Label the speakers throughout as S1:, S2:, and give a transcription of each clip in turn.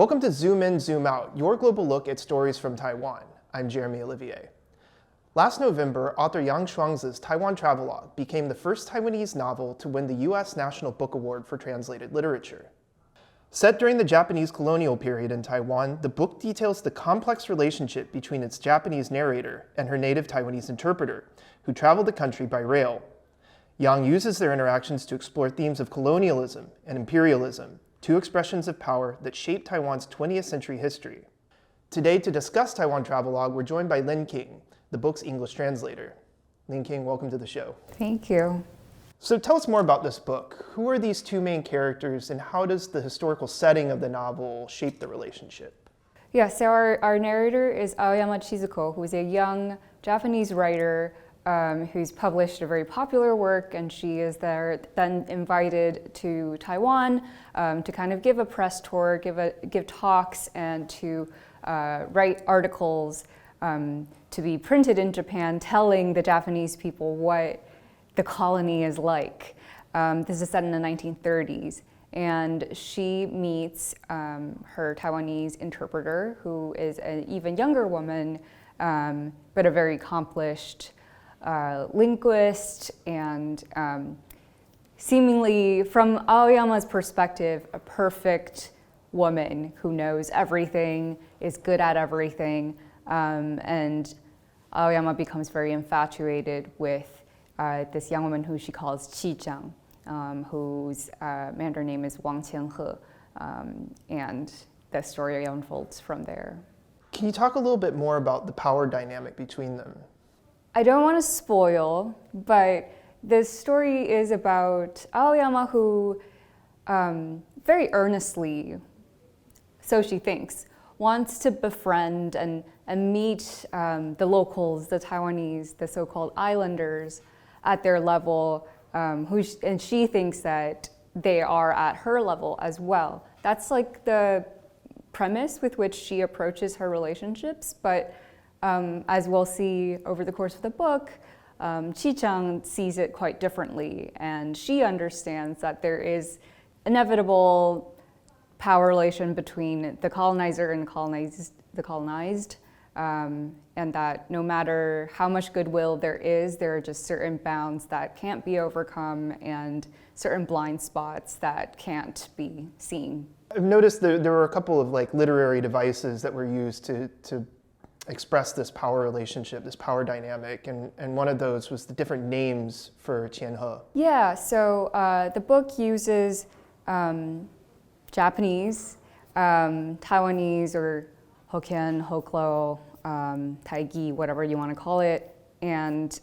S1: Welcome to Zoom In, Zoom Out, your global look at stories from Taiwan. I'm Jeremy Olivier. Last November, author Yang Shuang-zi's Taiwan Travelogue became the first Taiwanese novel to win the U.S. National Book Award for Translated Literature. Set during the Japanese colonial period in Taiwan, the book details the complex relationship between its Japanese narrator and her native Taiwanese interpreter, who traveled the country by rail. Yang uses their interactions to explore themes of colonialism and imperialism, two expressions of power that shaped Taiwan's 20th century history. Today, to discuss Taiwan Travelogue, we're joined by Lin King, the book's English translator. Lin King, welcome to the show.
S2: Thank you.
S1: So tell us more about this book. Who are these two main characters, and how does the historical setting of the novel shape the relationship?
S2: Yeah, so our narrator is Aoyama Chizuko, who is a young Japanese writer who's published a very popular work, and she is then invited to Taiwan to kind of give a press tour, give talks, and to write articles to be printed in Japan, telling the Japanese people what the colony is like. This is set in the 1930s, and she meets her Taiwanese interpreter, who is an even younger woman, but a very accomplished linguist, and seemingly, from Aoyama's perspective, a perfect woman who knows everything, is good at everything, and Aoyama becomes very infatuated with this young woman who she calls Chi-chang, whose Mandarin name is Wang Qianhe, and the story unfolds from there.
S1: Can you talk a little bit more about the power dynamic between them?
S2: I don't want to spoil, but this story is about Aoyama, who very earnestly, so she thinks, wants to befriend and meet the locals, the Taiwanese, the so-called islanders, at their level, and she thinks that they are at her level as well. That's like the premise with which she approaches her relationships, but as we'll see over the course of the book, Chi-chang sees it quite differently, and she understands that there is inevitable power relation between the colonizer and the colonized, and that no matter how much goodwill there are just certain bounds that can't be overcome and certain blind spots that can't be seen.
S1: I've noticed there were a couple of literary devices that were used to express this power relationship, this power dynamic, and one of those was the different names for Qianhe.
S2: Yeah, so the book uses Japanese, Taiwanese, or Hokkien, Hoklo, Taigi, whatever you want to call it, and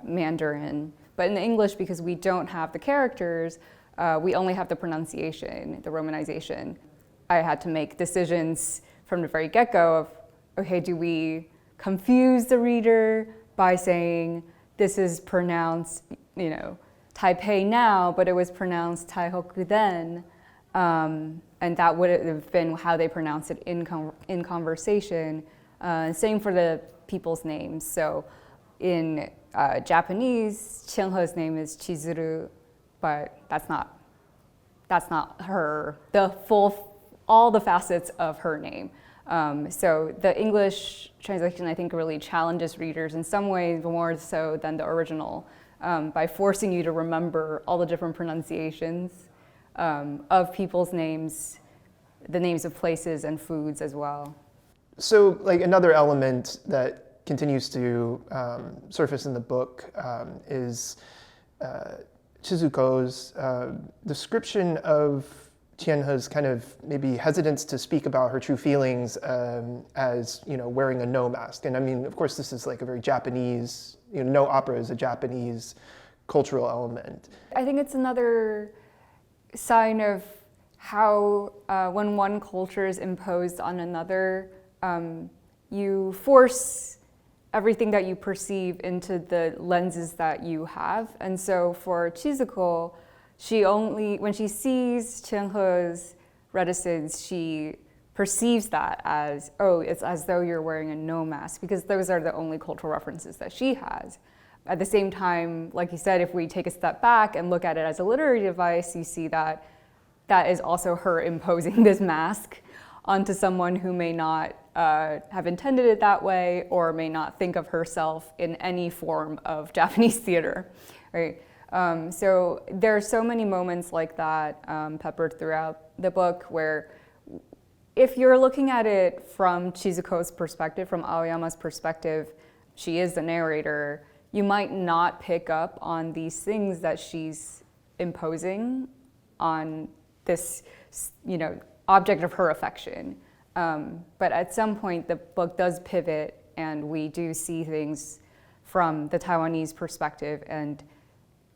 S2: Mandarin. But in the English, because we don't have the characters, we only have the pronunciation, the romanization. I had to make decisions from the very get-go of, okay, do we confuse the reader by saying this is pronounced, Taipei now, but it was pronounced Taihoku then, and that would have been how they pronounce it in conversation. Same for the people's names. So in Japanese, Qianhe's name is Chizuru, but that's not her, all the facets of her name. So the English translation, I think, really challenges readers in some ways more so than the original, by forcing you to remember all the different pronunciations of people's names, the names of places and foods as well.
S1: So another element that continues to surface in the book is Chizuko's description of Qianhe's kind of maybe hesitance to speak about her true feelings as wearing a no mask. And I mean, of course, this is a very Japanese, no opera is a Japanese cultural element.
S2: I think it's another sign of how when one culture is imposed on another, you force everything that you perceive into the lenses that you have. And so for Chizuko, when she sees Qianhe's reticence, she perceives that as, oh, it's as though you're wearing a no mask, because those are the only cultural references that she has. At the same time, like you said, if we take a step back and look at it as a literary device, you see that that is also her imposing this mask onto someone who may not have intended it that way or may not think of herself in any form of Japanese theater, right? So there are so many moments like that peppered throughout the book where if you're looking at it from Chizuko's perspective, from Aoyama's perspective, she is the narrator, you might not pick up on these things that she's imposing on this, object of her affection. But at some point, the book does pivot, and we do see things from the Taiwanese perspective, and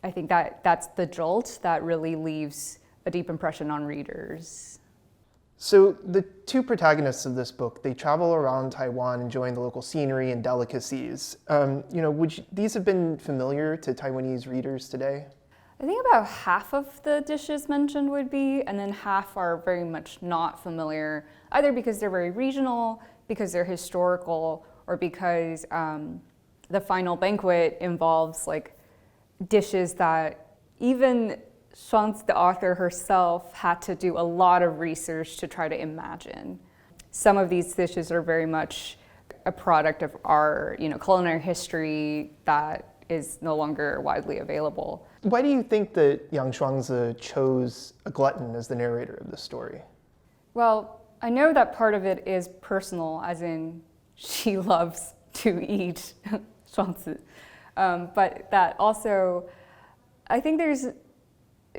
S2: I think that's the jolt that really leaves a deep impression on readers.
S1: So the two protagonists of this book, they travel around Taiwan enjoying the local scenery and delicacies. Would these have been familiar to Taiwanese readers today?
S2: I think about half of the dishes mentioned would be, and then half are very much not familiar, either because they're very regional, because they're historical, or because the final banquet involves like dishes that even Shuang-zi, the author herself, had to do a lot of research to try to imagine. Some of these dishes are very much a product of our, culinary history that is no longer widely available.
S1: Why do you think that Yang Shuang-zi chose a glutton as the narrator of the story?
S2: Well, I know that part of it is personal, as in she loves to eat Shuang-zi. But that also, I think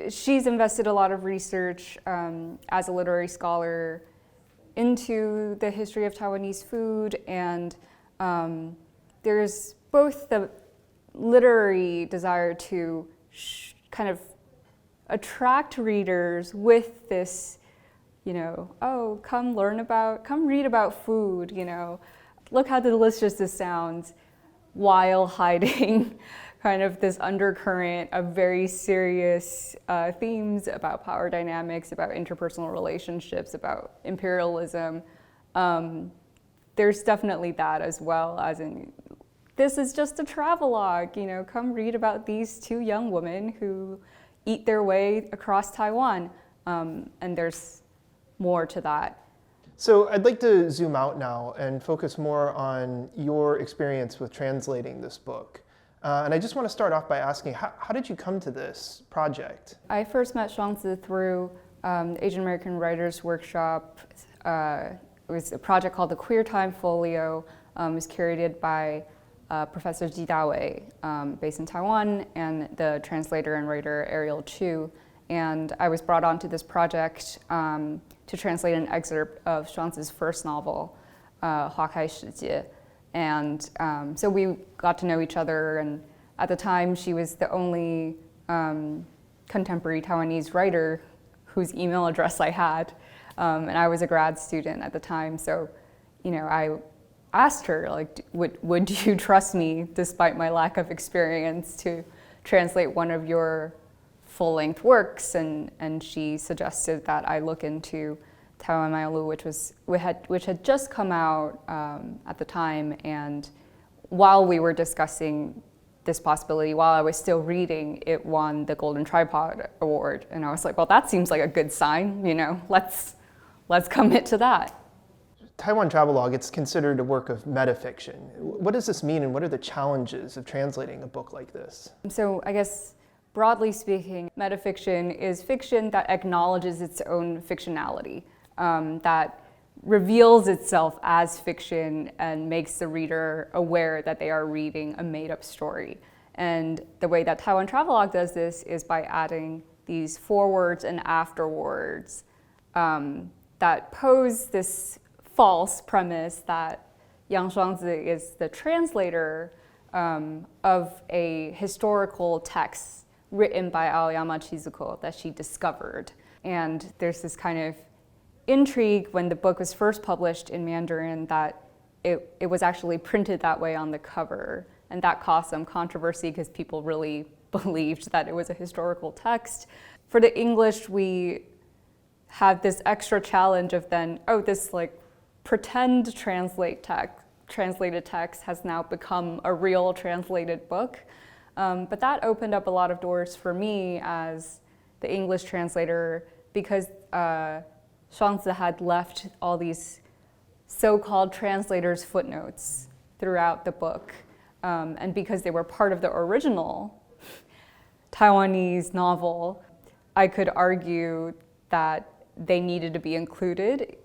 S2: she's invested a lot of research as a literary scholar into the history of Taiwanese food, and there's both the literary desire to kind of attract readers with this, come read about food, look how delicious this sounds, while hiding kind of this undercurrent of very serious themes about power dynamics, about interpersonal relationships, about imperialism. There's definitely that as well, as in, this is just a travelogue, come read about these two young women who eat their way across Taiwan. And there's more to that.
S1: So I'd like to zoom out now and focus more on your experience with translating this book. And I just want to start off by asking, how did you come to this project?
S2: I first met Shuang-zi through the Asian American Writers Workshop. It was a project called the Queer Time Folio. It was curated by Professor Ji Dawei, based in Taiwan, and the translator and writer Ariel Chu. And I was brought onto this project to translate an excerpt of Shuang-zi's first novel, Hua Kai Shi Jie. And so we got to know each other, and at the time she was the only contemporary Taiwanese writer whose email address I had, and I was a grad student at the time. So, I asked her, like, would you trust me, despite my lack of experience, to translate one of your full-length works? And she suggested that I look into Taiwan Mailu, which had just come out at the time, and while we were discussing this possibility, while I was still reading, it won the Golden Tripod Award, and I was like, well, that seems like a good sign, let's commit to that.
S1: Taiwan Travelogue, it's considered a work of metafiction. What does this mean, and what are the challenges of translating a book like this?
S2: So I guess, broadly speaking, metafiction is fiction that acknowledges its own fictionality, that reveals itself as fiction and makes the reader aware that they are reading a made-up story. And the way that Taiwan Travelogue does this is by adding these forewords and afterwords that pose this false premise that Yang Shuang-zi is the translator of a historical text written by Aoyama Chizuko that she discovered. And there's this kind of intrigue when the book was first published in Mandarin that it was actually printed that way on the cover. And that caused some controversy because people really believed that it was a historical text. For the English, we had this extra challenge of then, this pretend translated text has now become a real translated book. But that opened up a lot of doors for me as the English translator, because Shuang-zi had left all these so-called translators' footnotes throughout the book. And because they were part of the original Taiwanese novel, I could argue that they needed to be included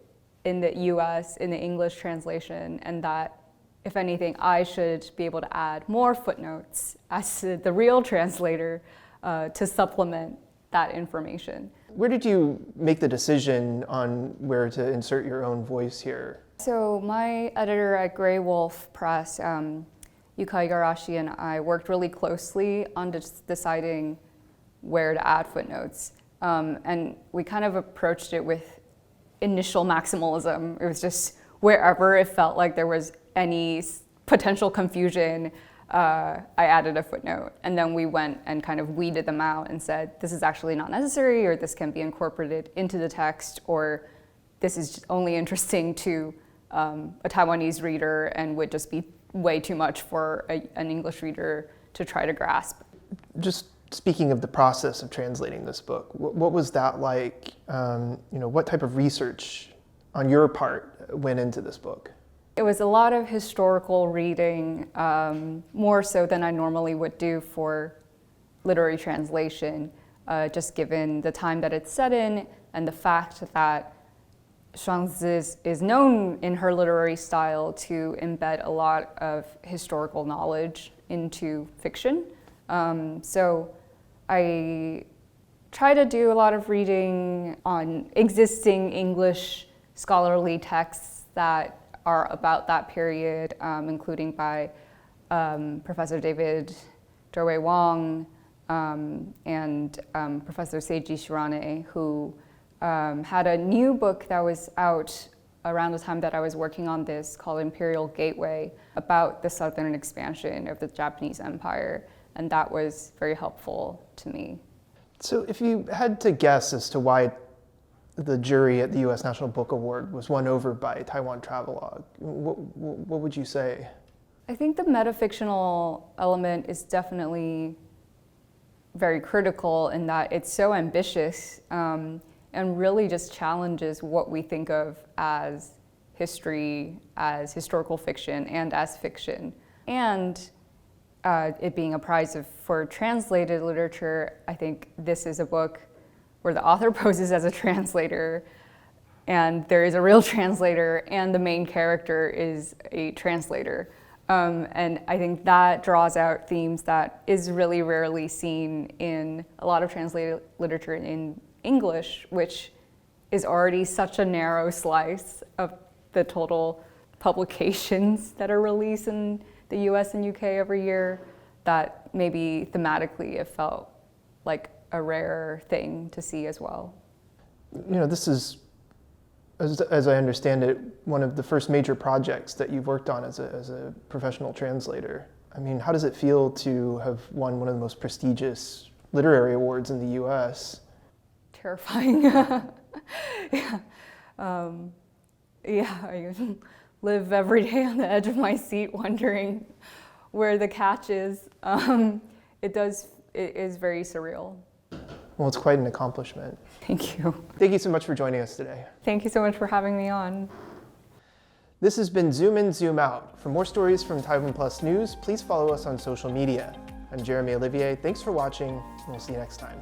S2: in the US, in the English translation, and that, if anything, I should be able to add more footnotes as the real translator to supplement that information.
S1: Where did you make the decision on where to insert your own voice here?
S2: So my editor at Grey Wolf Press, Yuka Igarashi, and I worked really closely on deciding where to add footnotes. And we kind of approached it with initial maximalism. It was just wherever it felt like there was any potential confusion, I added a footnote. And then we went and kind of weeded them out and said, this is actually not necessary, or this can be incorporated into the text, or this is only interesting to a Taiwanese reader and would just be way too much for an English reader to try to grasp.
S1: Just speaking of the process of translating this book, what was that like? What type of research on your part went into this book?
S2: It was a lot of historical reading, more so than I normally would do for literary translation, just given the time that it's set in and the fact that Shuang-zi is known in her literary style to embed a lot of historical knowledge into fiction. So I try to do a lot of reading on existing English scholarly texts that are about that period, including by Professor David Dorwei Wong and Professor Seiji Shirane, who had a new book that was out around the time that I was working on this called Imperial Gateway, about the southern expansion of the Japanese Empire, and that was very helpful to me.
S1: So if you had to guess as to why the jury at the U.S. National Book Award was won over by Taiwan Travelogue, what would you say?
S2: I think the metafictional element is definitely very critical in that it's so ambitious and really just challenges what we think of as history, as historical fiction, and as fiction. And it being a prize for translated literature, I think this is a book where the author poses as a translator, and there is a real translator, and the main character is a translator. And I think that draws out themes that is really rarely seen in a lot of translated literature in English, which is already such a narrow slice of the total publications that are released in the US and UK every year, that maybe thematically it felt like a rare thing to see as well.
S1: This is, as I understand it, one of the first major projects that you've worked on as a professional translator. I mean, how does it feel to have won one of the most prestigious literary awards in the US?
S2: Terrifying. Yeah. I live every day on the edge of my seat wondering where the catch is. It is very surreal.
S1: Well, it's quite an accomplishment.
S2: Thank you.
S1: Thank you so much for joining us today.
S2: Thank you so much for having me on.
S1: This has been Zoom In, Zoom Out. For more stories from TaiwanPlus News, please follow us on social media. I'm Jeremy Olivier. Thanks for watching, and we'll see you next time.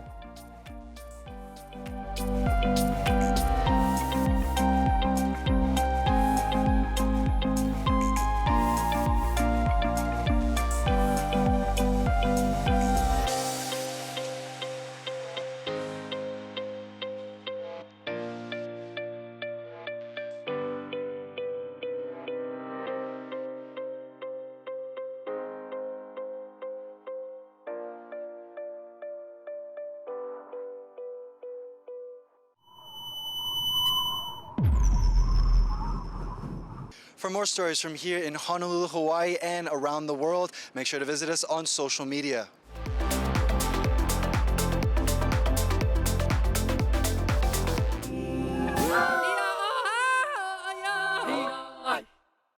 S3: For more stories from here in Honolulu, Hawaii, and around the world, make sure to visit us on social media.